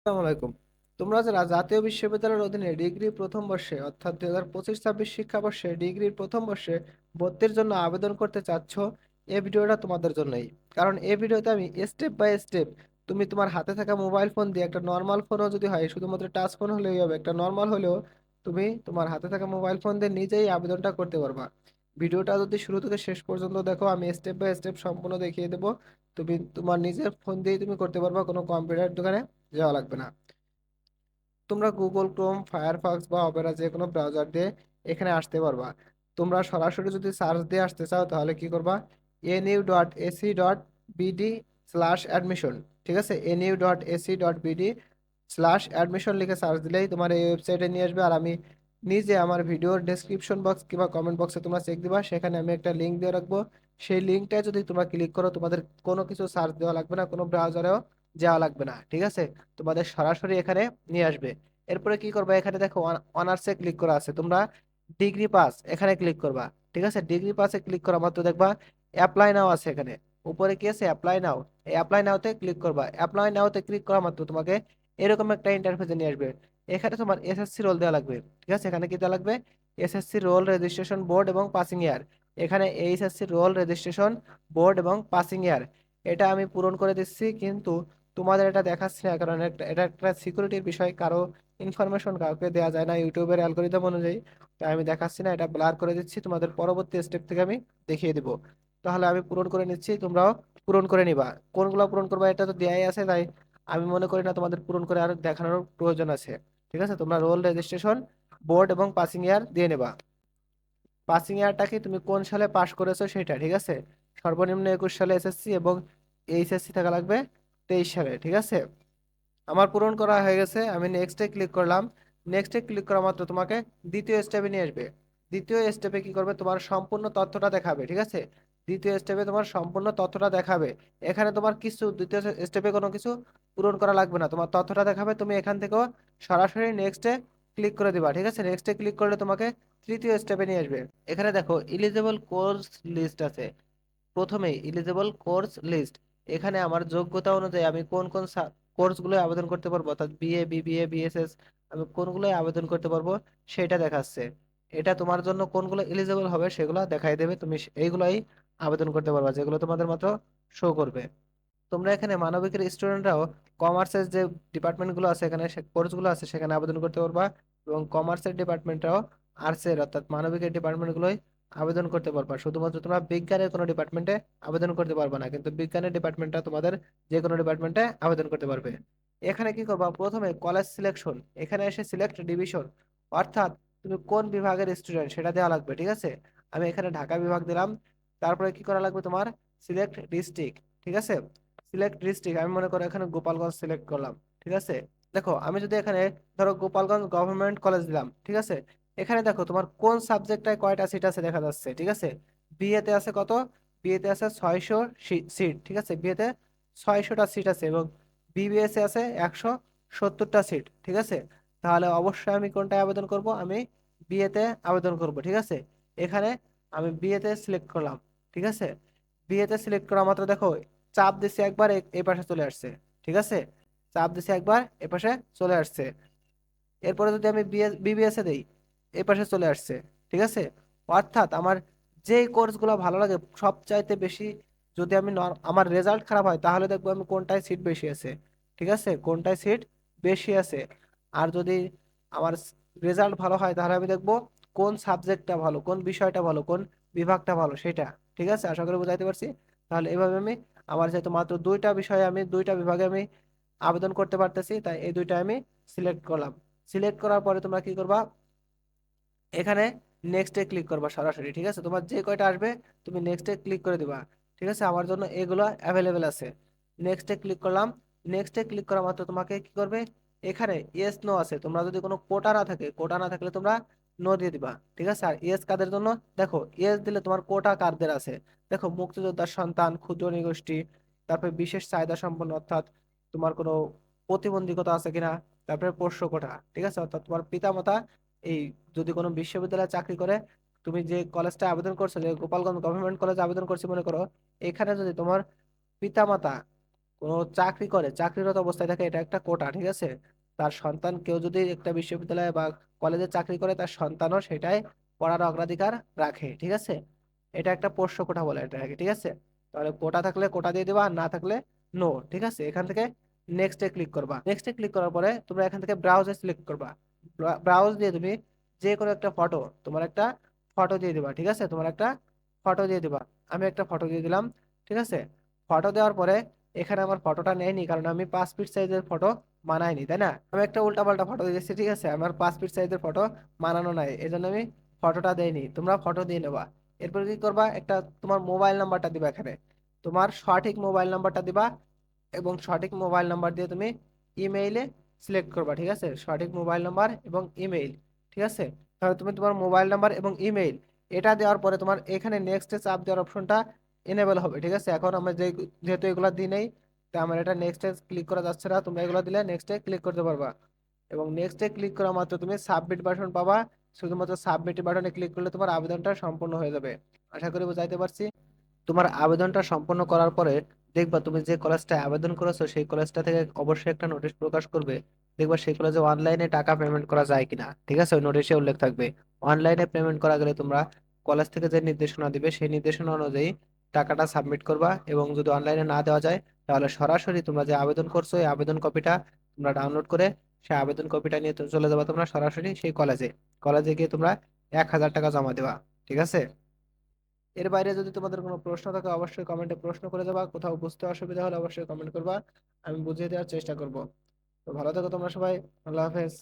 আসসালামু আলাইকুম। তোমরা যারা জাতীয় বিশ্ববিদ্যালয়ের অধীনে ডিগ্রি প্রথম বর্ষে অর্থাৎ 2025-26 শিক্ষাবর্ষে ডিগ্রির প্রথম বর্ষে ভর্তির জন্য আবেদন করতে চাচ্ছ, এই ভিডিওটা তোমাদের জন্যই। কারণ এই ভিডিওতে আমি স্টেপ বাই স্টেপ তুমি তোমার হাতে থাকা মোবাইল ফোন দিয়ে, একটা নর্মাল ফোনও যদি হয়, শুধুমাত্র টাচ ফোন হলেই হবে, একটা নর্মাল হলেও তুমি তোমার হাতে থাকা মোবাইল ফোন দিয়ে নিজেই আবেদনটা করতে পারবা। ভিডিওটা যদি শুরু থেকে শেষ পর্যন্ত দেখো, আমি স্টেপ বাই স্টেপ সম্পূর্ণ দেখিয়ে দেবো। তুমি তোমার নিজের ফোন দিয়েই তুমি করতে পারবা, কোনো কম্পিউটার দোকানে যাওয়া লাগবে না। তোমরা গুগল ক্রোম, ফায়ারফক্স বা অপেরা যে কোনো ব্রাউজার দিয়ে এখানে আসতে পারবা। তোমরা সরাসরি যদি সার্চ দিয়ে আসতে চাও তাহলে কি করবা, nu.ac.bd/admission, ঠিক আছে, nu.ac.bd/admission লিখে সার্চ দিলেই তোমার এই ওয়েবসাইটে নিয়ে আসবে। আর আমি নিজে আমার ভিডিওর ডেসক্রিপশন বক্স কিংবা কমেন্ট বক্সে তোমরা চেক দিবা, সেখানে আমি একটা লিঙ্ক দিয়ে রাখবো। সেই লিঙ্কটায় যদি তোমরা ক্লিক করো, তোমাদের কোনো কিছু সার্চ দেওয়া লাগবে না, কোনো ব্রাউজারেও যাওয়া লাগবে না, ঠিক আছে। তোমাদের সরাসরি এখানে নিয়ে আসবে। এরপরে কি করবা, এখানে দেখো অনার্সে ক্লিক করা আছে, তোমরা ডিগ্রি পাস এখানে ক্লিক করবা। ঠিক আছে, ডিগ্রি পাসে ক্লিক করা মাত্র দেখবা অ্যাপ্লাই নাও আছে এখানে। উপরে কি আছে, অ্যাপ্লাই নাও। এই অ্যাপ্লাই নাওতে ক্লিক করবা। অ্যাপ্লাই নাওতে ক্লিক করা মাত্র তোমাকে এরকম একটা ইন্টারফেসে নিয়ে আসবে। এখানে তোমার এসএসসি রোল দেওয়া লাগবে। ঠিক আছে, এখানে কি দেওয়া লাগবে, এসএসসি রোল, রেজিস্ট্রেশন বোর্ড এবং পাসিং ইয়ার। এখানে এইচএসসি রোল, রেজিস্ট্রেশন বোর্ড এবং পাসিং ইয়ার, এটা আমি পূরণ করে দিচ্ছি, কিন্তু তোমাদের এটা দেখাচ্ছি না, কারণ এটা একটা সিকিউরিটির বিষয়, কারো ইনফরমেশন কাউকে দেওয়া যায় না ইউটিউবের অ্যালগোরিদম অনুযায়ী। তাই আমি দেখাচ্ছি না, এটা ব্লার করে দিচ্ছি, তোমাদের পরবর্তী স্টেপ থেকে আমি দেখিয়ে দিব। তাহলে আমি পূরণ করে নিচ্ছি, তোমরাও পূরণ করে নিবা। কোনগুলো পূরণ করবা এটা তো দেয়াই আছে, তাই আমি মনে করি না তোমাদের পূরণ করে আর দেখানোর প্রয়োজন আছে। ঠিক আছে, তোমরা রোল, রেজিস্ট্রেশন বোর্ড এবং পাসিং ইয়ার দিয়ে নেবা। পাসিং ইয়ারটা কি, তুমি কোন সালে পাশ করেছো সেটা, ঠিক আছে। সর্বনিম্ন 21 সালে এসএসসি এবং এইচএসসি থাকা লাগবে 23 সালে, ঠিক আছে। আমার পূরণ করা হয়ে গেছে, আমি নেক্সটে ক্লিক করলাম। নেক্সটে ক্লিক করা মাত্র তোমাকে দ্বিতীয় স্টেপে নিয়ে আসবে। দ্বিতীয় স্টেপে কি করবে, তোমার সম্পূর্ণ তথ্যটা দেখাবে, ঠিক আছে। দ্বিতীয় স্টেপে তোমার সম্পূর্ণ তথ্যটা দেখাবে। এখানে তোমার কিছু দ্বিতীয় স্টেপে কোনো কিছু পূরণ করা লাগবে না, তোমার তথ্যটা দেখাবে, তুমি এখান থেকেও সরাসরি নেক্সটে ক্লিক করে দিবা। ঠিক আছে, নেক্সটে ক্লিক করলে তোমাকে তৃতীয় স্টেপে নিয়ে আসবে। এখানে দেখো ইলিজিবল কোর্স লিস্ট আছে। প্রথমেই ইলিজিবল কোর্স লিস্ট, এখানে আমার যোগ্যতা অনুযায়ী আমি কোন কোন কোর্সগুলো আবেদন করতে পারবো, অর্থাৎ বিএ, বিবিএ, বিএসএস, আমি কোনগুলো আবেদন করতে পারবো সেটা দেখাচ্ছে। এটা তোমার জন্য কোনগুলো এলিজিবল হবে সেগুলো দেখাই দেবে, তুমি এইগুলাই আবেদন করতে পারবা, যেগুলো তোমাদের মাত্র শো করবে। তোমরা এখানে মানবিকের স্টুডেন্টরাও কমার্সের যে ডিপার্টমেন্টগুলো আছে, এখানে কোর্সগুলো আছে সেখানে আবেদন করতে পারবা। এবং কমার্সের ডিপার্টমেন্টরাও, আর্টসের অর্থাৎ মানবিকের ডিপার্টমেন্টগুলোই আবেদন করতে পারবা। শুধুমাত্র তোমরা বিজ্ঞানের কোনো ডিপার্টমেন্টে আবেদন করতে পারবা না, কিন্তু বিজ্ঞানের ডিপার্টমেন্টটা তোমাদের যে কোনো ডিপার্টমেন্টে আবেদন করতে পারবে। এখানে কি করবা, প্রথমে কলেজ সিলেকশন, এখানে এসে সিলেক্ট ডিভিশন, অর্থাৎ তুমি কোন বিভাগের স্টুডেন্ট সেটা দেওয়া লাগবে। ঠিক আছে, আমি এখানে ঢাকা বিভাগ দিলাম। তারপরে কি করা লাগবে, তোমার সিলেক্ট ডিস্ট্রিক্ট। ঠিক আছে, সিলেক্ট ডিস্ট্রিক্ট আমি মনে করো এখানে গোপালগঞ্জ সিলেক্ট করলাম। ঠিক আছে, দেখো আমি যদি এখানে ধরো গোপালগঞ্জ গভর্নমেন্ট কলেজ দিলাম, ঠিক আছে। এখানে দেখো তোমার কোন সাবজেক্টটায় কয়টা সিট আছে দেখা যাচ্ছে। ঠিক আছে, বিএতে আছে কত, বিএতে আছে 600 সিট। ঠিক আছে, বিএতে 600টা সিট আছে, এবং বিবিএস এ আছে 170টা সিট। ঠিক আছে, তাহলে অবশ্যই আমি কোনটায় আবেদন করব, আমি বিএতে আবেদন করব। ঠিক আছে, এখানে আমি বিএতে সিলেক্ট করলাম। ঠিক আছে, বিএতে সিলেক্ট করা মাত্র দেখো চাপ দিছি একবার, এই পাশে চলে আসছে। ঠিক আছে, চাপ দিছি একবার, এ পাশে চলে আসছে। এরপরে যদি আমি বিবিএস এ দেই, এই পাশে চলে আসছে। ঠিক আছে, অর্থাৎ আমার যেই কোর্সগুলো ভালো লাগে সবচাইতে বেশি, যদি আমি আমার রেজাল্ট খারাপ হয় তাহলে দেখবো আমি কোনটায় সিট বেশি আছে। ঠিক আছে, কোনটায় সিট বেশি আছে। আর যদি আমার রেজাল্ট ভালো হয় তাহলে আমি দেখবো কোন সাবজেক্টটা ভালো, কোন বিষয়টা ভালো, কোন বিভাগটা ভালো সেটা। ঠিক আছে, আশা করি বুঝাইতে পারছি। তাহলে এভাবে আমি, আমার যেহেতু মাত্র দুইটা বিষয়ে, আমি দুইটা বিভাগে আমি আবেদন করতে পারতেছি, তাই এই দুইটা আমি সিলেক্ট করলাম। সিলেক্ট করার পরে তোমরা কি করবা, এখানে নেক্সটে ক্লিক করবা সরাসরি। ঠিক আছে, তোমার যে কয়টা আসবে তুমি নেক্সটে ক্লিক করে দিবা। ঠিক আছে, আমার জন্য এগুলো অ্যাভেলেবেল আছে। নেক্সটে ক্লিক করলাম। নেক্সটে ক্লিক করা মাত্র তোমাকে কি করবে, এখানে ইয়েস নো আছে, তোমরা যদি কোনো কোটা না থাকে, কোটা না থাকলে তোমরা নো দিয়ে দিবা। ঠিক আছে, আর ইয়েস কাদের জন্য, দেখো ইয়েস দিলে তোমার কোটা কাদের আছে, দেখো মুক্তিযোদ্ধার সন্তান, ক্ষুদ্র নৃগোষ্ঠী, তারপরে বিশেষ চাহিদা সম্পন্ন, অর্থাৎ তোমার কোনো প্রতিবন্ধকতা আছে কিনা, তারপরে পোষ্য কোটা। ঠিক আছে, অর্থাৎ তোমার পিতামাতা এই, যদি কোনো বিশ্ববিদ্যালয়ে চাকরি করে, তুমি যে কলেজটা আবেদন করছো, যে গোপালগঞ্জ গভর্নমেন্ট কলেজ আবেদন করছি মনে করো, এখানে যদি তোমার পিতামাতা কোনো চাকরি করে, চাকরিরত অবস্থায় থাকে, এটা একটা কোটা, ঠিক আছে। তার সন্তান কেউ যদি একটা বিশ্ববিদ্যালয়ে বা কলেজে চাকরি করে, তার সন্তানও সেটাই পড়ার অগ্রাধিকার রাখে, ঠিক আছে। এটা একটা পোষ্য কোটা বলে এটাকে, ঠিক আছে। তাহলে কোটা থাকলে কোটা দিয়ে দিবা, আর না থাকলে নো, ঠিক আছে। এখান থেকে নেক্সটে ক্লিক করবা। নেক্সটে ক্লিক করার পরে তোমরা এখান থেকে ব্রাউজে সিলেক্ট করবা। ব্রাউজ দিয়ে তুমি যে কোনো একটা ফটো, তোমার একটা ফটো দিয়ে দিবা, ঠিক আছে। তোমার একটা ফটো দিয়ে দিবা। আমি একটা ফটো দিয়ে দিলাম, ঠিক আছে। ফটো দেওয়ার পরে এখানে আমার ফটোটা নেয়নি, কারণ আমি 5 ফিট সাইজের ফটো মানাইনি, তাই না। আমি একটা উল্টাপাল্টা ফটো দিয়েছি, ঠিক আছে। আমার 5 ফিট সাইজের ফটো মানানো নাই, এই জন্য আমি ফটোটা দেইনি। তোমরা ফটো দিয়ে নেবা। এরপর কি করবা, একটা তোমার মোবাইল নাম্বারটা দিবা এখানে, তোমার সঠিক মোবাইল নাম্বারটা দিবা, এবং সঠিক মোবাইল নাম্বার দিয়ে তুমি ইমেইলে সিলেক্ট করবা, ঠিক আছে। সঠিক মোবাইল নাম্বার এবং ইমেইল, ঠিক আছে। তাহলে তুমি তোমার মোবাইল নাম্বার এবং ইমেইল এটা দেওয়ার পরে তোমার এখানে নেক্সটে চাপ দেওয়ার অপশনটা এনেবল হবে, ঠিক আছে। এখন আমরা যেহেতু এগুলো দিই নেই, তো আমার এটা নেক্সটে ক্লিক করা যাচ্ছে না। তোমরা এগুলো দিলে নেক্সটে ক্লিক করতে পারবা, এবং নেক্সটে ক্লিক করা মাত্র তুমি সাবমিট বাটন পাবা। শুধুমাত্র সাবমিট বাটনে ক্লিক করলে তোমার আবেদনটা সম্পূর্ণ হয়ে যাবে। আশা করি বুঝাইতে পারছি। তোমার আবেদনটা সম্পন্ন করার পরে দেখবা তুমি যে কলেজটায় আবেদন করেছো সেই কলেজটা থেকে অবশ্যই একটা নোটিশ প্রকাশ করবে। দেখবা সেই কলেজে অনলাইনে টাকা পেমেন্ট করা যায় কিনা, ঠিক আছে। ওই নোটিশে উল্লেখ থাকবে অনলাইনে পেমেন্ট করা গেলে তোমরা কলেজ থেকে যে নির্দেশনা দিবে সেই নির্দেশনা অনুযায়ী টাকাটা সাবমিট করবা। এবং যদি অনলাইনে না দেওয়া যায়, তাহলে সরাসরি তোমরা যে আবেদন করছো এই আবেদন কপিটা তোমরা ডাউনলোড করে সেই আবেদন কপিটা নিয়ে চলে যাবা তোমরা সরাসরি সেই কলেজে। কলেজে গিয়ে তোমরা 1,000 টাকা জমা দেবা, ঠিক আছে। এর বাইরে যদি তোমাদের কোনো প্রশ্ন থাকে অবশ্যই কমেন্টে প্রশ্ন করে যাবা, কোথাও বুঝতে অসুবিধা হলে অবশ্যই কমেন্ট করবা, আমি বুঝিয়ে দেওয়ার চেষ্টা করব। তো ভালো থেকো তোমরা সবাই। আল্লাহ হাফেজ।